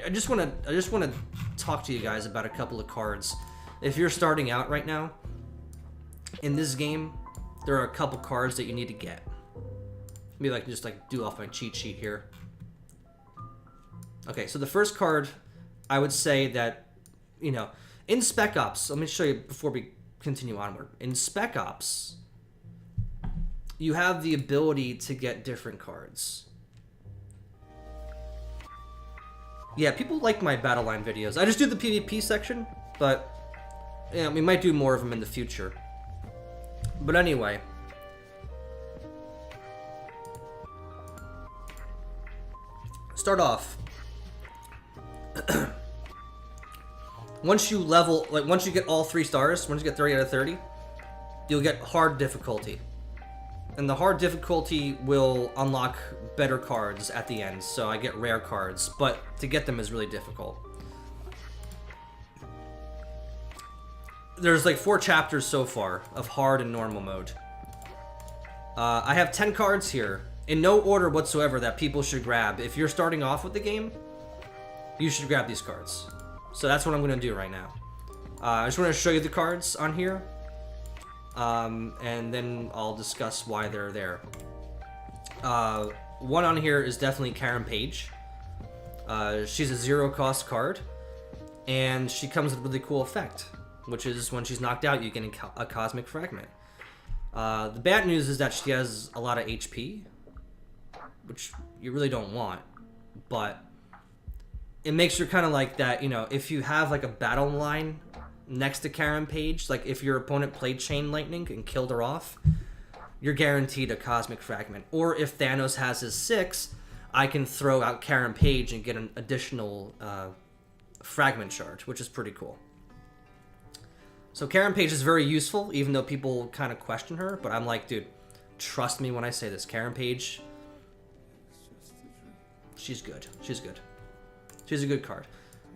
I just want to talk to you guys about a couple of cards. If you're starting out right now in this game, there are a couple cards that you need to get. Maybe I can just like do off my cheat sheet here. Okay, so the first card, I would say that, you know, in Spec Ops, let me show you before we continue onward. In Spec Ops, you have the ability to get different cards. Yeah, people like my battle line videos. I just do the PvP section, but yeah, we might do more of them in the future. But anyway, start off. Once you level, like once you get all 3 stars, once you get 30 out of 30, you'll get hard difficulty. And the hard difficulty will unlock better cards at the end, so I get rare cards, but to get them is really difficult. There's like 4 chapters so far of hard and normal mode. I have 10 cards here, in no order whatsoever that people should grab. If you're starting off with the game, you should grab these cards. So that's what I'm going to do right now. I just want to show you the cards on here. And then I'll discuss why they're there. One on here is definitely Karen Page. She's a 0-cost card, and she comes with a really cool effect, which is when she's knocked out, you get a Cosmic Fragment. The bad news is that she has a lot of HP, which you really don't want, but it makes her kind of like that, you know, if you have like a battle line next to Karen Page, like if your opponent played Chain Lightning and killed her off, you're guaranteed a Cosmic Fragment. Or if Thanos has his 6, I can throw out Karen Page and get an additional fragment charge, which is pretty cool. So Karen Page is very useful, even though people kind of question her, but I'm like, dude, trust me when I say this. Karen Page, she's good. She's good. She's a good card.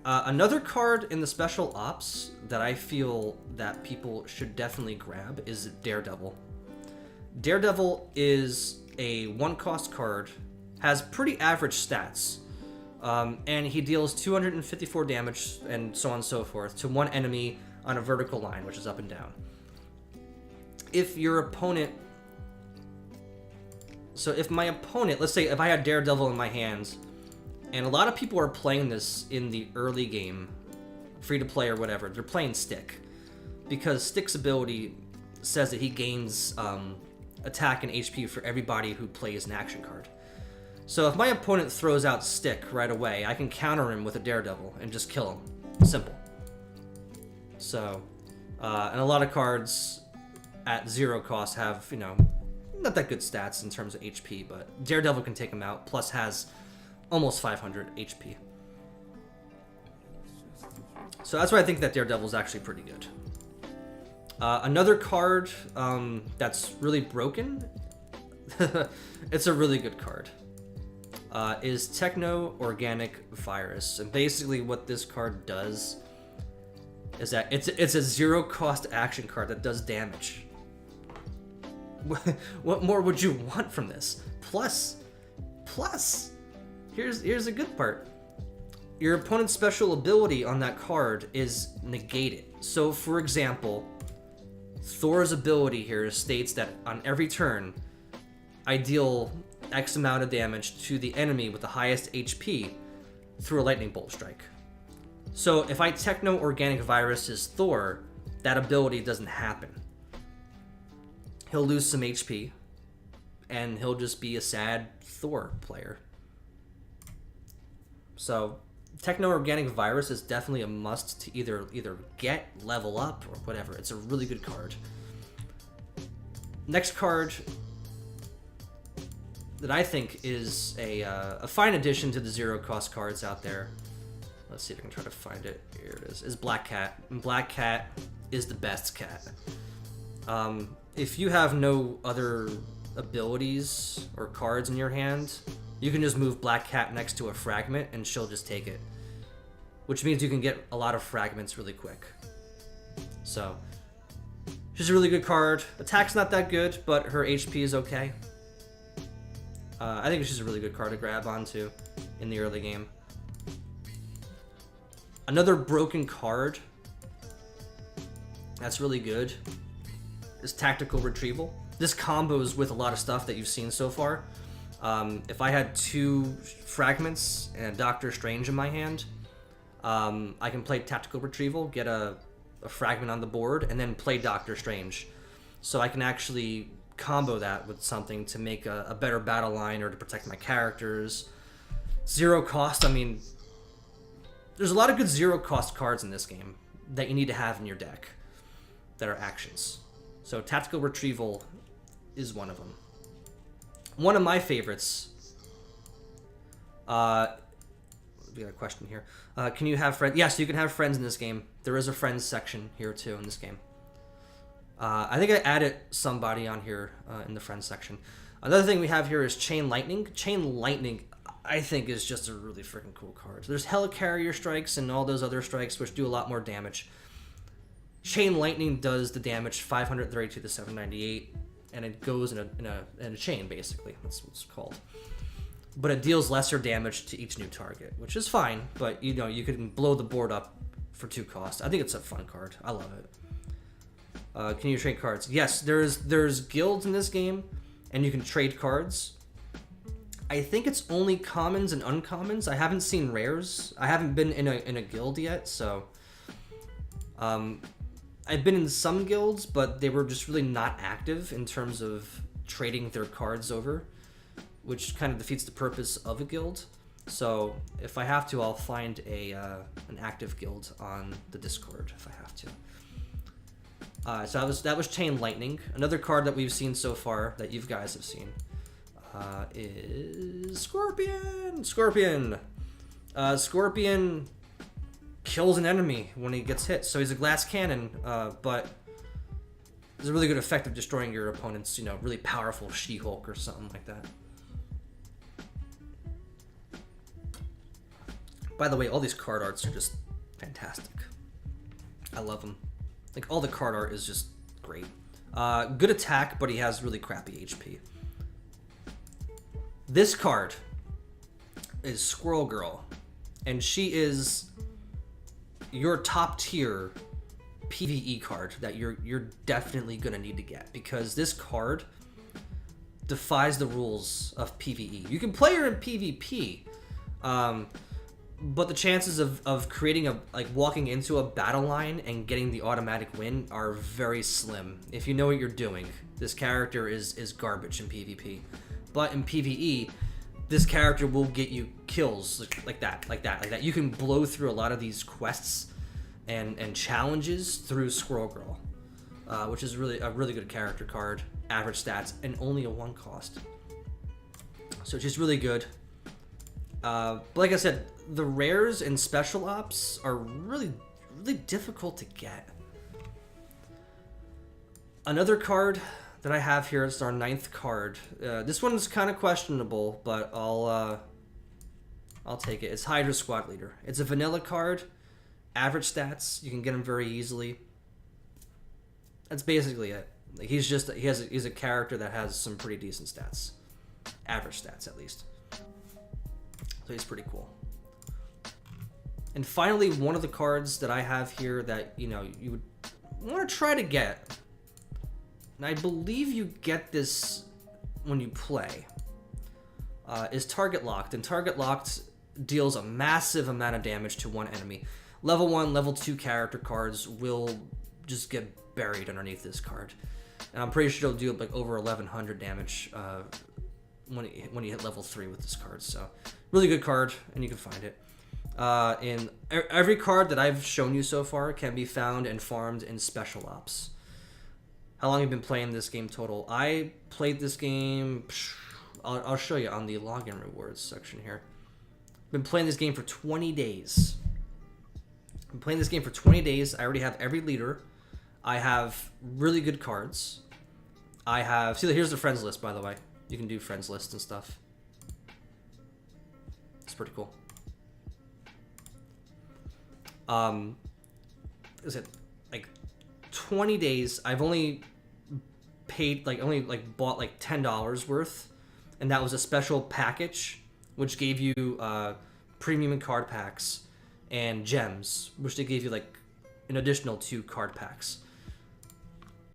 Another card in the Special Ops that I feel that people should definitely grab is Daredevil. Daredevil is a 1-cost card, has pretty average stats, and he deals 254 damage and so on and so forth to one enemy on a vertical line, which is up and down. If your opponent... So if my opponent, let's say if I had Daredevil in my hands, and a lot of people are playing this in the early game, free-to-play or whatever. They're playing Stick, because Stick's ability says that he gains attack and HP for everybody who plays an action card. So if my opponent throws out Stick right away, I can counter him with a Daredevil and just kill him. Simple. So, and a lot of cards at 0 cost have, you know, not that good stats in terms of HP, but Daredevil can take him out, plus has almost 500 HP. So that's why I think that Daredevil is actually pretty good. Another card that's really broken, it's a really good card, is Techno Organic Virus. And basically what this card does is that it's a 0-cost action card that does damage. What more would you want from this? Plus, here's a good part. Your opponent's special ability on that card is negated. So, for example, Thor's ability here states that on every turn, I deal X amount of damage to the enemy with the highest HP through a lightning bolt strike. So, if I Techno Organic Virus is Thor, that ability doesn't happen. He'll lose some HP, and he'll just be a sad Thor player. So, Techno Organic Virus is definitely a must to either get, level up, or whatever. It's a really good card. Next card that I think is a fine addition to the 0-cost cards out there. Let's see if I can try to find it. Here it is Black Cat. And Black Cat is the best cat. If you have no other abilities or cards in your hand, you can just move Black Cat next to a fragment and she'll just take it. Which means you can get a lot of fragments really quick. So, she's a really good card. Attack's not that good, but her HP is okay. I think she's a really good card to grab onto in the early game. Another broken card that's really good is Tactical Retrieval. This combos with a lot of stuff that you've seen so far. If I had 2 fragments and Doctor Strange in my hand, I can play Tactical Retrieval, get a fragment on the board, and then play Doctor Strange. So I can actually combo that with something to make a better battle line or to protect my characters. 0 cost, I mean, there's a lot of good 0 cost cards in this game that you need to have in your deck that are actions. So Tactical Retrieval is one of them. One of my favorites, we got a question here. Can you have friends? Yes, you can have friends in this game. There is a friends section here too in this game. I think I added somebody on here in the friends section. Another thing we have here is Chain Lightning. Chain Lightning, I think, is just a really freaking cool card. There's Helicarrier strikes and all those other strikes which do a lot more damage. Chain Lightning does the damage 532 to 798, and it goes in a chain, basically. That's what it's called. But it deals lesser damage to each new target, which is fine, but you know, you can blow the board up for 2 costs. I think it's a fun card. I love it. Can you trade cards? Yes, there's guilds in this game, and you can trade cards. I think it's only commons and uncommons. I haven't seen rares. I haven't been in a guild yet, so I've been in some guilds, but they were just really not active in terms of trading their cards over, which kind of defeats the purpose of a guild. So if I have to, I'll find an active guild on the Discord if I have to. So that was Chain Lightning. Another card that we've seen so far that you guys have seen is Scorpion. Scorpion kills an enemy when he gets hit, so he's a glass cannon, but there's a really good effect of destroying your opponent's, you know, really powerful She-Hulk or something like that. By the way, all these card arts are just fantastic. I love them. Like, all the card art is just great. Good attack, but he has really crappy HP. This card is Squirrel Girl, and she is your top tier PvE card that you're definitely gonna need to get, because this card defies the rules of PvE. You can play her in PvP, but the chances of creating walking into a battle line and getting the automatic win are very slim. If you know what you're doing, this character is garbage in PvP. But in PvE, this character will get you kills like that. You can blow through a lot of these quests and challenges through Squirrel Girl, which is really a really good character card, average stats, and only a 1 cost. So she's really good. But like I said, the rares and special ops are really difficult to get. Another card that I have here is our 9th card. This one is kind of questionable, but I'll take it. It's Hydra Squad Leader. It's a vanilla card, average stats. You can get him very easily. That's basically it. Like, he's a character that has some pretty decent stats, average stats at least. So he's pretty cool. And finally, one of the cards that I have here that, you know, you would want to try to get, and I believe you get this when you play, is Target Locked. And Target Locked deals a massive amount of damage to one enemy. Level 1, level 2 character cards will just get buried underneath this card. And I'm pretty sure it'll do like over 1100 damage when you hit level 3 with this card. So really good card, and you can find it. And every card that I've shown you so far can be found and farmed in Special Ops. How long have you been playing this game total? I played this game, I'll show you on the login rewards section here. Been playing this game for 20 days. Been playing this game for 20 days. I already have every leader. I have really good cards. I have, see, here's the friends list, by the way. You can do friends lists and stuff. It's pretty cool. Is it like 20 days? I've only paid bought like $10 worth, and that was a special package which gave you premium card packs and gems, which they gave you like an additional 2 card packs.